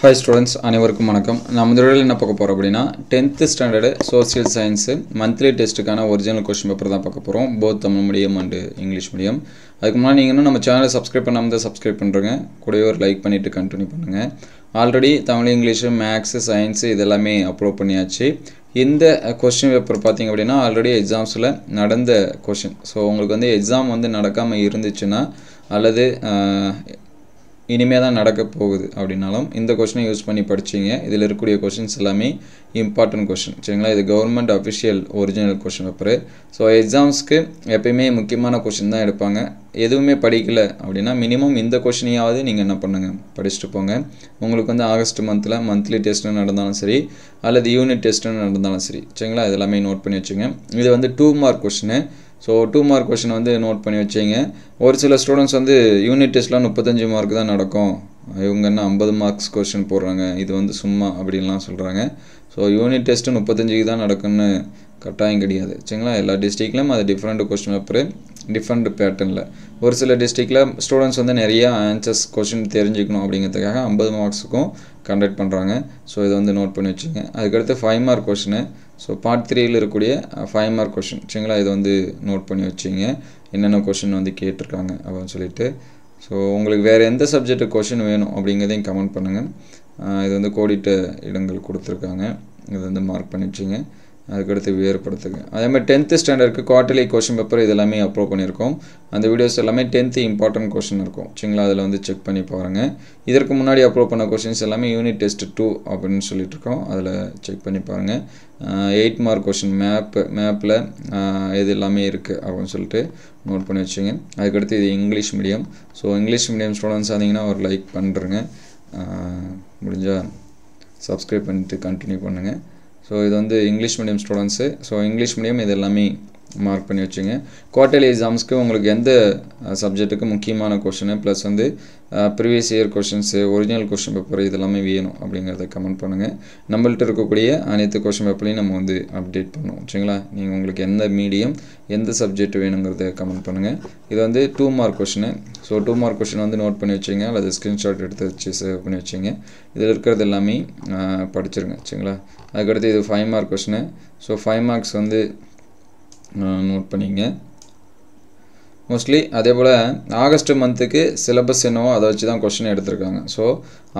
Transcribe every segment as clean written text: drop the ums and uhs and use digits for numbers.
Hi students, அனைவருக்கும் வணக்கம். நம்ம இந்த வீடியோல என்ன பார்க்க போறோம் அப்படினா 10th standard social science monthly testக்கான original question paper தான் பார்க்க போறோம். both Tamil medium and English medium. அதுக்கு முன்னாடி நீங்க இன்னும் நம்ம சேனலை சப்ஸ்கிரைப் பண்ணாம இருந்தா சப்ஸ்கிரைப் பண்ணுங்க. கூடவே ஒரு லைக் பண்ணிட்டு கண்டினியூ பண்ணுங்க. Already Tamil English maths science இதெல்லாம் அப்லோட் பண்ணியாச்சு. இந்த क्वेश्चन பேப்பர் பாத்தீங்க அப்படினா ஆல்ரெடி எக்ஸாம்ஸ்ல நடந்த क्वेश्चन. சோ உங்களுக்கு வந்து எக்ஸாம் வந்து நடக்காம இருந்துச்சுனா அல்லது இனிமே தான் நடக்க போகுது அப்படினாலும் இந்த क्वेश्चन யூஸ் பண்ணி படிச்சீங்க. இதில இருக்கக்கூடிய क्वेश्चंस எல்லாமே இம்பார்ட்டன்ட் क्वेश्चन. சரிங்களா? இது government official original question paper. So எக்ஸாம்ஸ்க்கு எப்பவுமே முக்கியமான क्वेश्चन தான் எடுப்பாங்க. எதுவுமே படிக்கல அப்படினா மினிமம் இந்த क्वेश्चनயாவது நீங்க என்ன பண்ணுங்க படிச்சிட்டு போங்க. உங்களுக்கு வந்து ஆகஸ்ட் மந்த்ல மந்த்லி டெஸ்ட் நடந்தாலும் சரி அல்லது யூனிட் டெஸ்ட் நடந்தாலும் சரி. சரிங்களா? இதெல்லாம் நோட் பண்ணி வச்சுங்க. இது வந்து 2 mark question. So 2 mark question வந்து நோட் பண்ணி வச்சீங்க. ஒரு சில ஸ்டூடண்ட்ஸ் வந்து யூனிட் டெஸ்ட்ல 35 மார்க் தான் நடக்கும். இவங்க என்ன 50 மார்க்ஸ் क्वेश्चन போடுறாங்க. இது வந்து சும்மா அப்படிலாம் சொல்றாங்க. சோ யூனிட் டெஸ்ட் 35க்கு தான் நடக்கும்னு கட்டாயம் கிடையாது. சரிங்களா? எல்லா டிஸ்ட்ரிக்ட்லயும் அது டிஃபரண்ட் क्वेश्चन பேப்பர் டிஃபரண்ட் பேட்டர்ன்ல. ஒரு சில டிஸ்ட்ரிக்ட்ல ஸ்டூடண்ட்ஸ் வந்து நிறைய ஆன்சர்ஸ் क्वेश्चन தெரிஞ்சுக்கணும் அப்படிங்கிறதுக்காக 50 மார்க்ஸ்க்கும் கண்டக்ட் பண்றாங்க. சோ இத வந்து நோட் பண்ணி வச்சுங்க. அதுக்கு அடுத்து 5 மார்க் क्वेश्चन. சோ பார்ட் 3ல இருக்கக்கூடிய 5 மார்க் क्वेश्चन. சரிங்களா? இது வந்து நோட் பண்ணி வச்சிங்க. என்னென்ன क्वेश्चन வந்து கேட்டிருக்காங்க அப்படினு சொல்லிட்டு. சோ உங்களுக்கு வேற எந்த சப்ஜெக்ட் क्वेश्चन வேணும் அப்படிங்கறதையும் கமெண்ட் பண்ணுங்க. இது வந்து கோடிட்ட இடங்கள் கொடுத்திருக்காங்க. இது வந்து மார்க் பண்ணி வச்சிங்க. அதுக்கு அடுத்து வேறுபடுத்துங்க. அதே மாதிரி 10th ஸ்டாண்டர்ட்க்கு குவார்ட்டர்லி क्वेश्चन பேப்பர் இதெல்லாம் அப்லோட் பண்ணிருக்கோம். அந்த வீடியோஸ் எல்லாமே 10th இம்பார்ட்டன்ட் क्वेश्चन இருக்கும். சரிங்களா? அதல வந்து செக் பண்ணி பாருங்க. இதற்கு முன்னாடி அப்லோட் பண்ண क्वेश्चंस எல்லாமே யூனிட் டெஸ்ட் 2 அப்படினு சொல்லிட்டு இருக்கோம். அதல செக் பண்ணி பாருங்க. 8 மார்க் क्वेश्चन மேப்ல இது எல்லாமே இருக்கு அப்படினு சொல்லிட்டு நோட் பண்ணி வச்சுங்க. அதுக்கு அடுத்து இது English medium. So English medium students ஆதீங்கன்னா ஒரு லைக் பண்றீங்க. முடிஞ்சா சப்ஸ்கிரைப் பண்ணிட்டு கண்டினியூ பண்ணுங்க. சோ இது வந்து English medium students. So English medium இதெல்லாம் மார்க் பண்ணி வச்சுங்க. குவார்ட்டர்லி எக்ஸாம்ஸ்க்கு உங்களுக்கு எந்த சப்ஜெக்ட்டுக்கு முக்கியமான क्वेश्चन ப்ளஸ் வந்து previous year questions original question paper இதெல்லாம் வேணும் அப்படிங்கறத கமெண்ட் பண்ணுங்க. நம்மள்ட்ட இருக்கக்கூடிய அனைத்து क्वेश्चन பேப்பரையும் நம்ம வந்து அப்டேட் பண்ணுவோம். சரிங்களா? நீங்க உங்களுக்கு எந்த மீடியம் எந்த சப்ஜெக்ட் வேணும்ங்கறத கமெண்ட் பண்ணுங்க. இது வந்து 2 mark question. So 2 mark question வந்து நோட் பண்ணி வச்சுங்க அல்லது ஸ்கிரீன்ஷாட் எடுத்து வச்சு சேவ் பண்ணி வச்சுங்க. இதல இருக்குறது எல்லாமே படிச்சிருங்க. சரிங்களா? அதுக்கு அடுத்து இது 5 மார்க் क्वेश्चन. சோ 5 மார்க்ஸ் வந்து நோட் பண்ணிங்க. மோஸ்ட்லி அதே போல ஆகஸ்ட் மந்த்க்கு சிலபஸ் என்னவோ அத வச்சு தான் क्वेश्चन எடுத்துருக்காங்க. சோ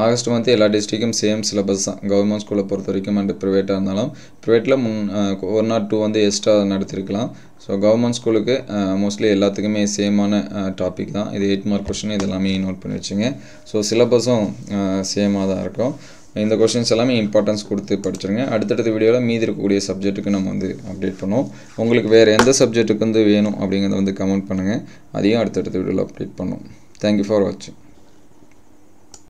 ஆகஸ்ட் மந்த் எல்லா டிஸ்ட்ரிக்ட்க்கும் சேம் சிலபஸ் தான். கவர்மெண்ட் ஸ்கூல்ல பொறுத்தவரைக்கும் and பிரைவேட்டா இருந்தாலும் பிரைவேட்ல 1 or 2 வந்து எக்ஸ்ட்ரா நடத்திருக்கலாம். சோ கவர்மெண்ட் ஸ்கூலுக்கு மோஸ்ட்லி எல்லாத்துக்குமே சேமான டாபிக் தான். இது 8 மார்க் क्वेश्चन இதெல்லாம் நோட் பண்ணி வச்சுங்க. சோ சிலபஸும் சேமா தான் இருக்கும். இந்த क्वेश्चंस எல்லாமே இம்பார்ட்டன்ஸ் கொடுத்து படிச்சிருங்க. அடுத்த வீடியோல மீதி இருக்கக்கூடிய சப்ஜெக்ட்டுக்கு நம்ம வந்து அப்டேட் பண்ணுவோம். உங்களுக்கு வேற எந்த சப்ஜெக்ட்டுக்கு வந்து வேணும் அப்படிங்கறத வந்து கமெண்ட் பண்ணுங்க. அதையும் அடுத்த வீடியோல அப்டேட் பண்ணுவோம். Thank you for watching.